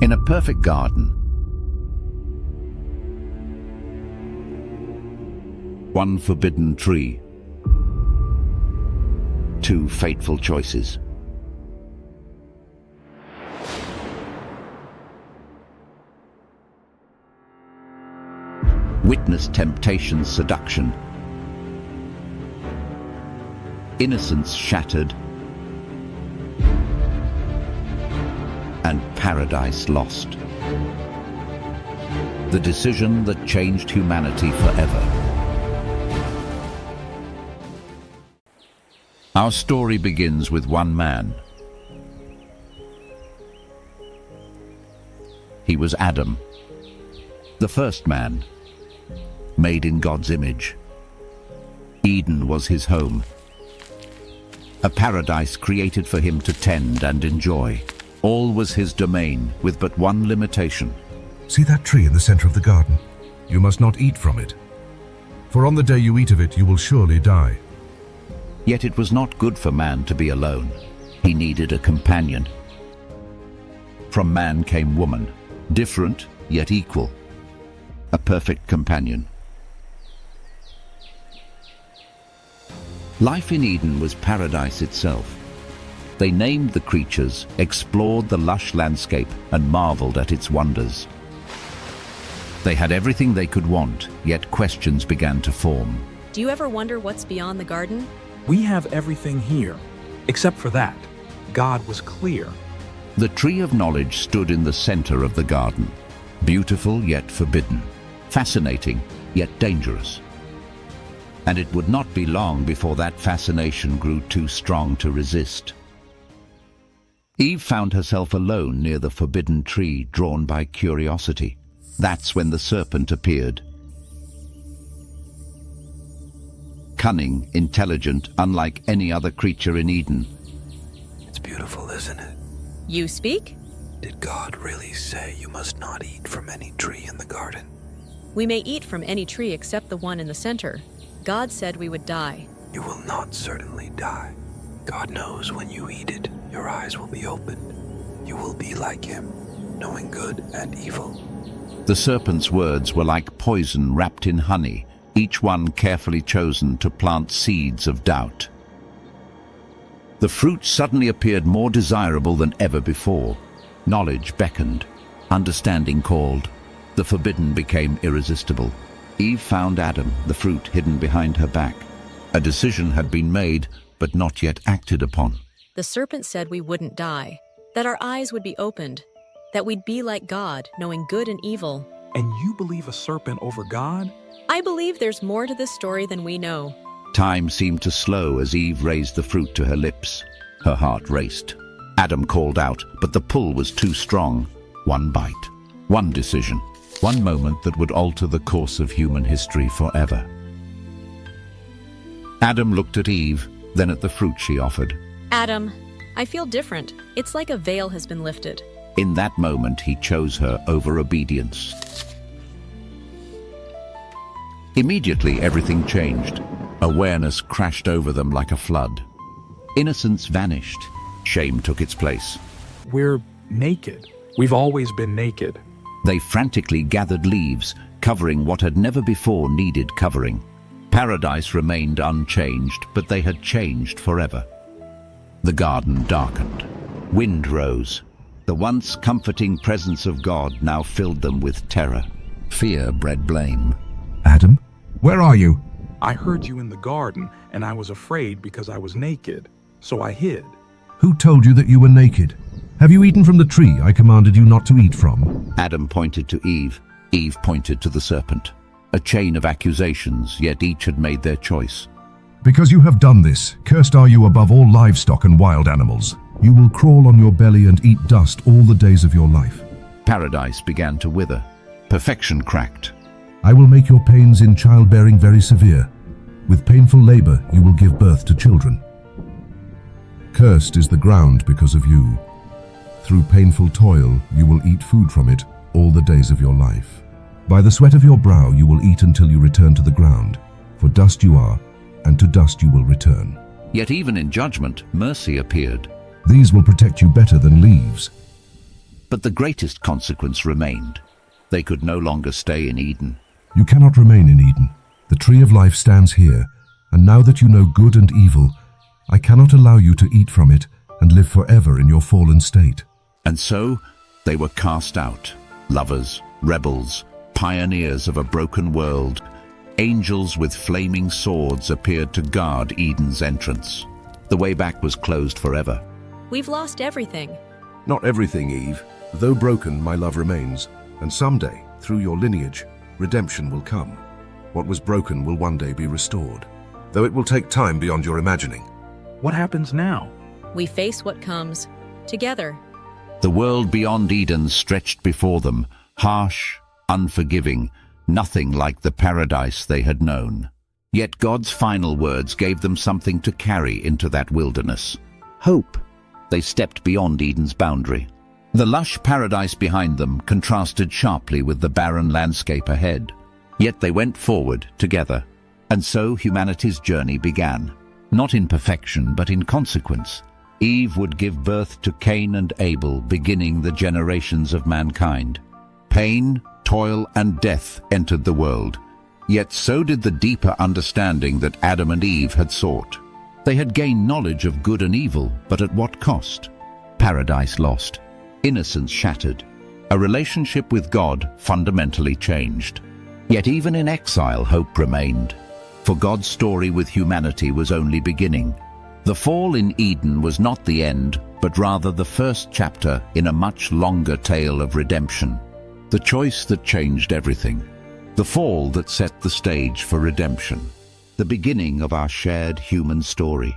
In a perfect garden, one forbidden tree, two fateful choices. Witness temptation's seduction, innocence shattered, and paradise lost. The decision that changed humanity forever. Our story begins with one man. He was Adam, the first man, made in God's image. Eden was his home, a paradise created for him to tend and enjoy. All was his domain, with but one limitation. See that tree in the center of the garden? You must not eat from it, for on the day you eat of it, you will surely die. Yet it was not good for man to be alone. He needed a companion. From man came woman, different yet equal, a perfect companion. Life in Eden was paradise itself. They named the creatures, explored the lush landscape, and marveled at its wonders. They had everything they could want, yet questions began to form. Do you ever wonder what's beyond the garden? We have everything here, except for that. God was clear. The tree of knowledge stood in the center of the garden, beautiful yet forbidden, fascinating yet dangerous. And it would not be long before that fascination grew too strong to resist. Eve found herself alone near the forbidden tree, drawn by curiosity. That's when the serpent appeared. Cunning, intelligent, unlike any other creature in Eden. It's beautiful, isn't it? You speak? Did God really say you must not eat from any tree in the garden? We may eat from any tree except the one in the center. God said we would die. You will not certainly die. God knows when you eat it, your eyes will be opened. You will be like him, knowing good and evil. The serpent's words were like poison wrapped in honey, each one carefully chosen to plant seeds of doubt. The fruit suddenly appeared more desirable than ever before. Knowledge beckoned, understanding called. The forbidden became irresistible. Eve found Adam, the fruit hidden behind her back. A decision had been made, but not yet acted upon. The serpent said we wouldn't die, that our eyes would be opened, that we'd be like God, knowing good and evil. And you believe a serpent over God? I believe there's more to this story than we know. Time seemed to slow as Eve raised the fruit to her lips. Her heart raced. Adam called out, but the pull was too strong. One bite, one decision, one moment that would alter the course of human history forever. Adam looked at Eve, then at the fruit she offered. Adam, I feel different. It's like a veil has been lifted. In that moment, he chose her over obedience. Immediately, everything changed. Awareness crashed over them like a flood. Innocence vanished. Shame took its place. We're naked. We've always been naked. They frantically gathered leaves, covering what had never before needed covering. Paradise remained unchanged, but they had changed forever. The garden darkened. Wind rose. The once comforting presence of God now filled them with terror. Fear bred blame. Adam, where are you? I heard you in the garden, and I was afraid because I was naked, so I hid. Who told you that you were naked? Have you eaten from the tree I commanded you not to eat from? Adam pointed to Eve. Eve pointed to the serpent. A chain of accusations, yet each had made their choice. Because you have done this, cursed are you above all livestock and wild animals. You will crawl on your belly and eat dust all the days of your life. Paradise began to wither. Perfection cracked. I will make your pains in childbearing very severe. With painful labor you will give birth to children. Cursed is the ground because of you. Through painful toil you will eat food from it all the days of your life. By the sweat of your brow you will eat until you return to the ground. For dust you are, and to dust you will return. Yet even in judgment, mercy appeared. These will protect you better than leaves. But the greatest consequence remained. They could no longer stay in Eden. You cannot remain in Eden. The tree of life stands here, and now that you know good and evil, I cannot allow you to eat from it and live forever in your fallen state. And so they were cast out, lovers, rebels, pioneers of a broken world. Angels with flaming swords appeared to guard Eden's entrance. The way back was closed forever. We've lost everything. Not everything, Eve. Though broken, my love remains, and someday, through your lineage, redemption will come. What was broken will one day be restored, though it will take time beyond your imagining. What happens now? We face what comes, together. The world beyond Eden stretched before them, harsh, unforgiving, nothing like the paradise they had known. Yet God's final words gave them something to carry into that wilderness. Hope. They stepped beyond Eden's boundary. The lush paradise behind them contrasted sharply with the barren landscape ahead. Yet they went forward together. And so humanity's journey began. Not in perfection, but in consequence. Eve would give birth to Cain and Abel, beginning the generations of mankind. Pain, toil, and death entered the world. Yet so did the deeper understanding that Adam and Eve had sought. They had gained knowledge of good and evil, but at what cost? Paradise lost, innocence shattered, a relationship with God fundamentally changed. Yet even in exile, hope remained. For God's story with humanity was only beginning. The fall in Eden was not the end, but rather the first chapter in a much longer tale of redemption. The choice that changed everything. The fall that set the stage for redemption. The beginning of our shared human story.